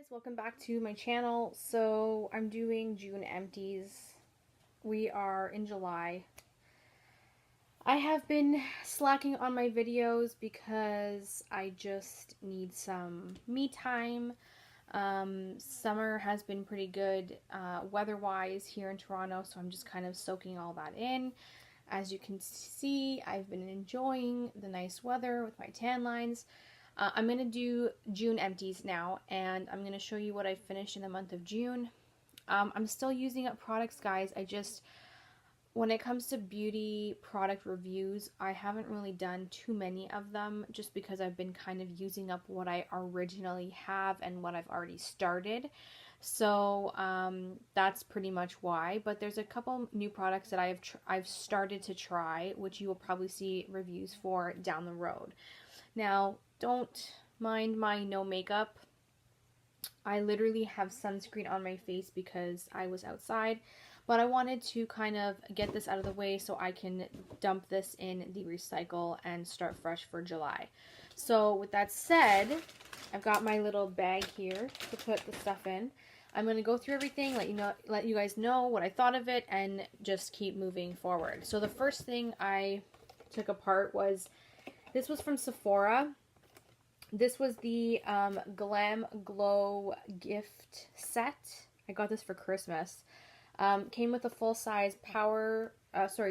Guys, welcome back to my channel. So I'm doing June empties. We are in July. I have been slacking on my videos because I just need some me time. Summer has been pretty good weather-wise here in Toronto, so I'm just kind of soaking all that in. As you can see, I've been enjoying the nice weather with my tan lines. I'm going to do June empties now, and I'm going to show you what I finished in the month of June. I'm still using up products, guys. When it comes to beauty product reviews, I haven't really done too many of them just because I've been kind of using up what I originally have and what I've already started. So that's pretty much why. But there's a couple new products that I've started to try, which you will probably see reviews for down the road. Now, don't mind my no makeup. I literally have sunscreen on my face because I was outside, but I wanted to kind of get this out of the way so I can dump this in the recycle and start fresh for July. So with that said, I've got my little bag here to put the stuff in. I'm going to go through everything, let you guys know what I thought of it, and just keep moving forward. So the first thing I took apart was, this was from Sephora. This was the Glam Glow gift set. I got this for Christmas. Came with a full-size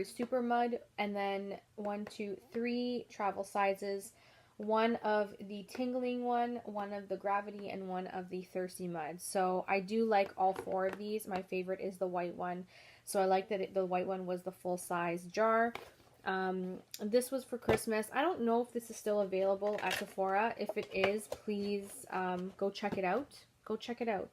Super Mud, and then 1, 2, 3 travel sizes. One of the tingling one of the gravity, and one of the thirsty mud. So I do like all 4 of these. My favorite is the white one. So I like that the white one was the full-size jar. This was for Christmas. I don't know if this is still available at Sephora. If it is, please go check it out. Go check it out.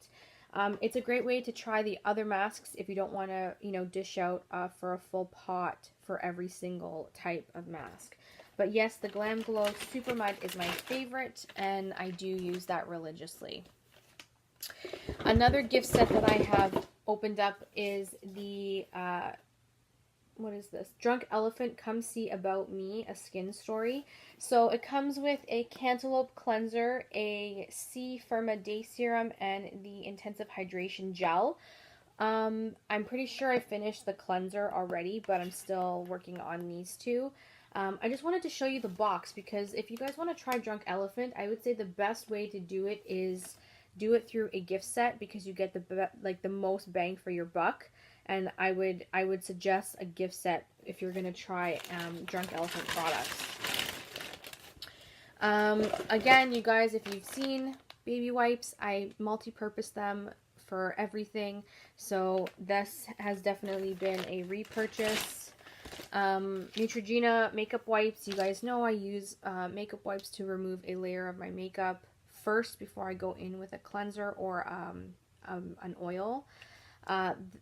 It's a great way to try the other masks if you don't want to, dish out for a full pot for every single type of mask. But yes, the Glam Glow Super Mud is my favorite, and I do use that religiously. Another gift set that I have opened up is the what is this? Drunk Elephant Come See About Me, a skin story. So it comes with a cantaloupe cleanser, a C Firma day serum, and the intensive hydration gel. I'm pretty sure I finished the cleanser already, but I'm still working on these two. I just wanted to show you the box because if you guys want to try Drunk Elephant, I would say the best way to do it is do it through a gift set because you get the most bang for your buck. And I would suggest a gift set if you're gonna try Drunk Elephant products. Again, you guys, if you've seen baby wipes, I multi-purpose them for everything. So this has definitely been a repurchase. Neutrogena makeup wipes. You guys know I use makeup wipes to remove a layer of my makeup first before I go in with a cleanser or an oil.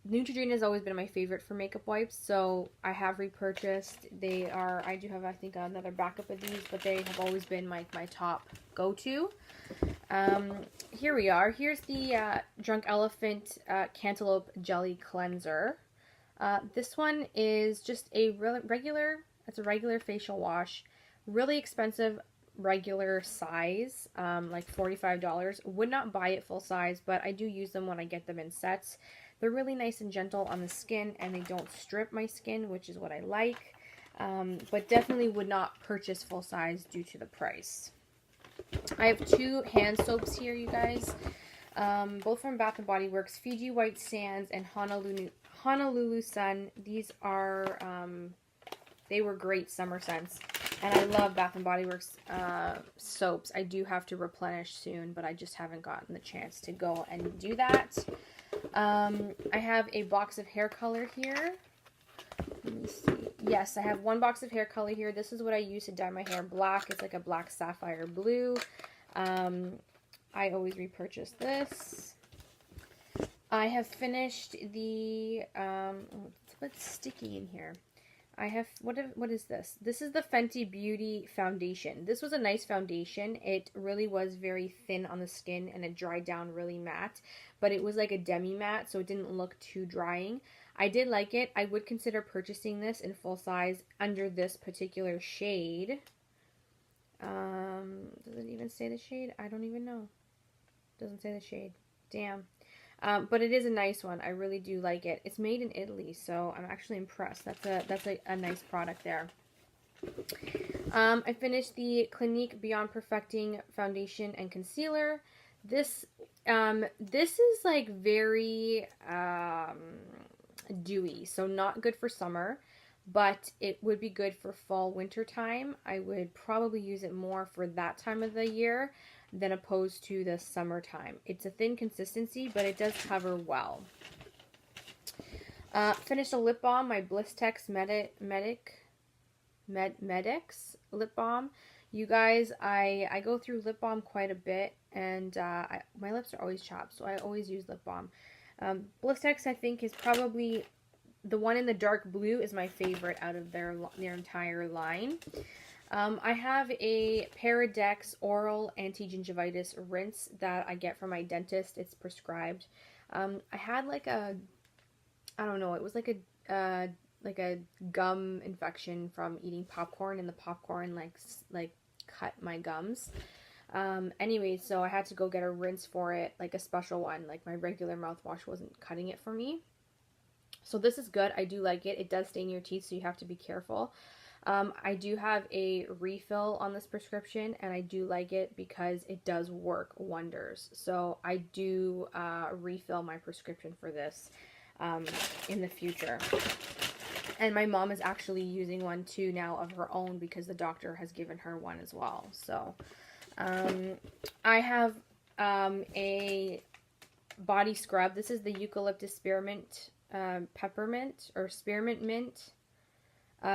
Neutrogena has always been my favorite for makeup wipes, so I have repurchased. I do have, I think, another backup of these, but they have always been my top go-to. Here we are. Here's the Drunk Elephant Cantaloupe Jelly Cleanser. This one is just a it's a regular facial wash. Really expensive, regular size, like $45. Would not buy it full size, but I do use them when I get them in sets. They're really nice and gentle on the skin, and they don't strip my skin, which is what I like. But definitely would not purchase full size due to the price. I have 2 hand soaps here, you guys. Both from Bath & Body Works, Fiji White Sands and Honolulu Sun. These are, they were great summer scents. And I love Bath & Body Works soaps. I do have to replenish soon, but I just haven't gotten the chance to go and do that. I have a box of hair color here. Let me see. Yes, I have 1 box of hair color here. This is what I use to dye my hair black. It's like a black sapphire blue. I always repurchase this. I have finished the, what's sticky in here? I have, what is this? This is the Fenty Beauty foundation. This was a nice foundation. It really was very thin on the skin and it dried down really matte, but it was like a demi matte, so it didn't look too drying. I did like it. I would consider purchasing this in full size under this particular shade. Does it even say the shade? I don't even know. doesn't say the shade. Damn. But it is a nice one. I really do like it. It's made in Italy, so I'm actually impressed. That's a nice product there. I finished the Clinique Beyond Perfecting Foundation and Concealer. This is like very dewy, so not good for summer, but it would be good for fall winter time. I would probably use it more for that time of the year than opposed to the summertime. It's a thin consistency, but it does cover well. Finished a lip balm, my Blistex Medix lip balm. You guys, I go through lip balm quite a bit, and my lips are always chapped, so I always use lip balm. Blistex, I think, is probably the one in the dark blue is my favorite out of their entire line. I have a Paradex oral anti-gingivitis rinse that I get from my dentist. It's prescribed. I had like a, I don't know, it was like a gum infection from eating popcorn, and the popcorn like cut my gums. Anyway, so I had to go get a rinse for it, like a special one. Like my regular mouthwash wasn't cutting it for me. So this is good. I do like it. It does stain your teeth, so you have to be careful. I do have a refill on this prescription, and I do like it because it does work wonders. So I do refill my prescription for this in the future. And my mom is actually using one too now of her own because the doctor has given her one as well. So I have a body scrub. This is the Eucalyptus Spearmint Peppermint or Spearmint Mint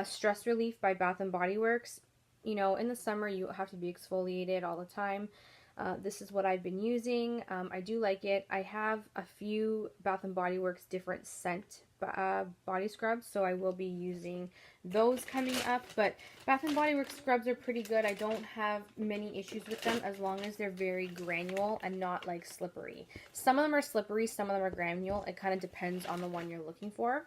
Stress Relief by Bath & Body Works. You know, in the summer you have to be exfoliated all the time. This is what I've been using. I do like it. I have a few Bath & Body Works different scent body scrubs, so I will be using those coming up. But Bath & Body Works scrubs are pretty good. I don't have many issues with them as long as they're very granule and not like slippery. Some of them are slippery, some of them are granule. It kind of depends on the one you're looking for.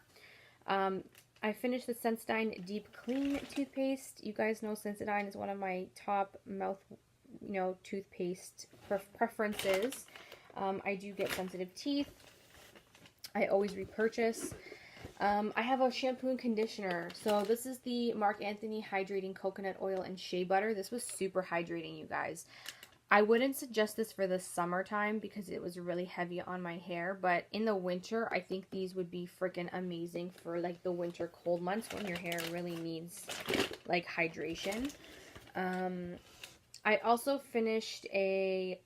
I finished the Sensodyne Deep Clean toothpaste. You guys know Sensodyne is one of my top mouth, toothpaste preferences. I do get sensitive teeth. I always repurchase. I have a shampoo and conditioner. So this is the Marc Anthony Hydrating Coconut Oil and Shea Butter. This was super hydrating, you guys. I wouldn't suggest this for the summertime because it was really heavy on my hair, but in the winter, I think these would be freaking amazing for like the winter cold months when your hair really needs like hydration. I also finished a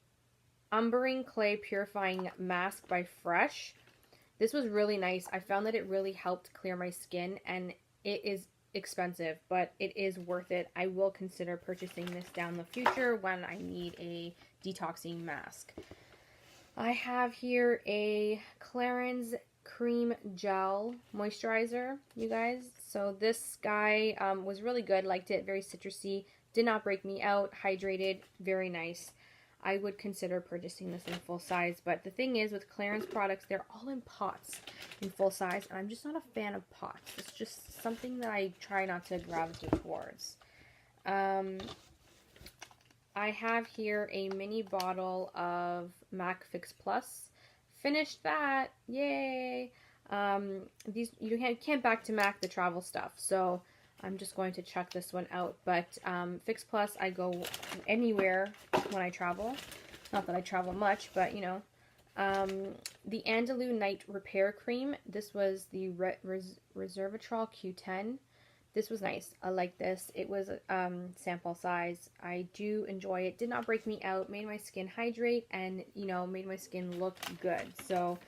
Umbering Clay Purifying Mask by Fresh. This was really nice. I found that it really helped clear my skin, and it is expensive, but it is worth it. I will consider purchasing this down the future when I need a detoxing mask. I have here a Clarins Cream Gel Moisturizer, you guys. So this guy was really good. Liked it. Very citrusy. Did not break me out. Hydrated. Very nice. I would consider purchasing this in full size, but the thing is with Clarins products, they're all in pots in full size, and I'm just not a fan of pots. It's just something that I try not to gravitate towards. I have here a mini bottle of MAC Fix Plus. Finished that. Yay! These you can't back to MAC the travel stuff, so I'm just going to check this one out. But Fix Plus, I go anywhere when I travel. Not that I travel much, but you know. The Andalou Night Repair Cream. This was the Resveratrol Q10. This was nice. I like this. It was sample size. I do enjoy it. Did not break me out. Made my skin hydrate and, made my skin look good. So,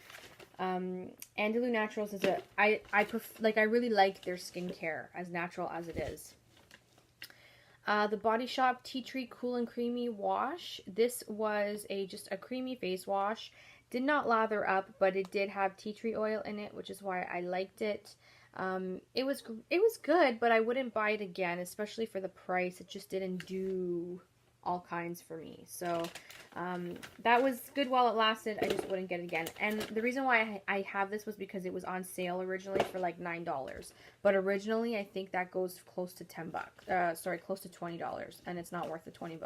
Andalou Naturals is I really like their skincare, as natural as it is. The Body Shop Tea Tree Cool and Creamy Wash. This was just a creamy face wash. Did not lather up, but it did have tea tree oil in it, which is why I liked it. It was good, but I wouldn't buy it again, especially for the price. It just didn't do all kinds for me. So that was good while it lasted. I just wouldn't get it again. And the reason why I have this was because it was on sale originally for like $9. But originally, I think that goes close to $10. Close to $20, and it's not worth the $20.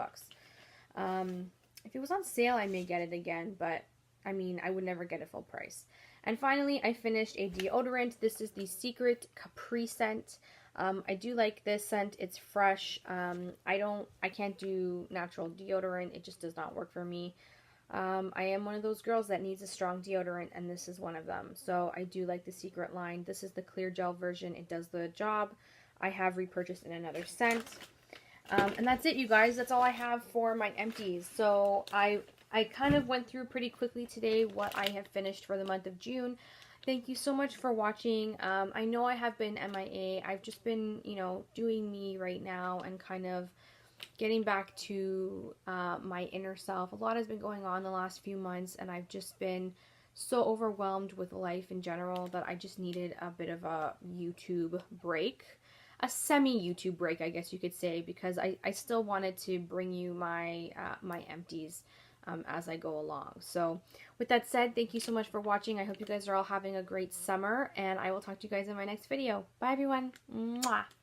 If it was on sale, I may get it again, but I mean, I would never get it full price. And finally, I finished a deodorant. This is the Secret Capri scent. I do like this scent. It's fresh. I can't do natural deodorant. It just does not work for me. I am one of those girls that needs a strong deodorant, and this is one of them. So I do like the Secret line. This is the clear gel version. It does the job. I have repurchased in another scent. And that's it, you guys. That's all I have for my empties. So I kind of went through pretty quickly today what I have finished for the month of June. Thank you so much for watching. I know I have been MIA. I've just been, you know, doing me right now and kind of getting back to my inner self. A lot has been going on the last few months, and I've just been so overwhelmed with life in general that I just needed a bit of a YouTube break. A semi-YouTube break, I guess you could say, because I still wanted to bring you my my empties as I go along. So with that said, thank you so much for watching. I hope you guys are all having a great summer, and I will talk to you guys in my next video. Bye, everyone. Mwah.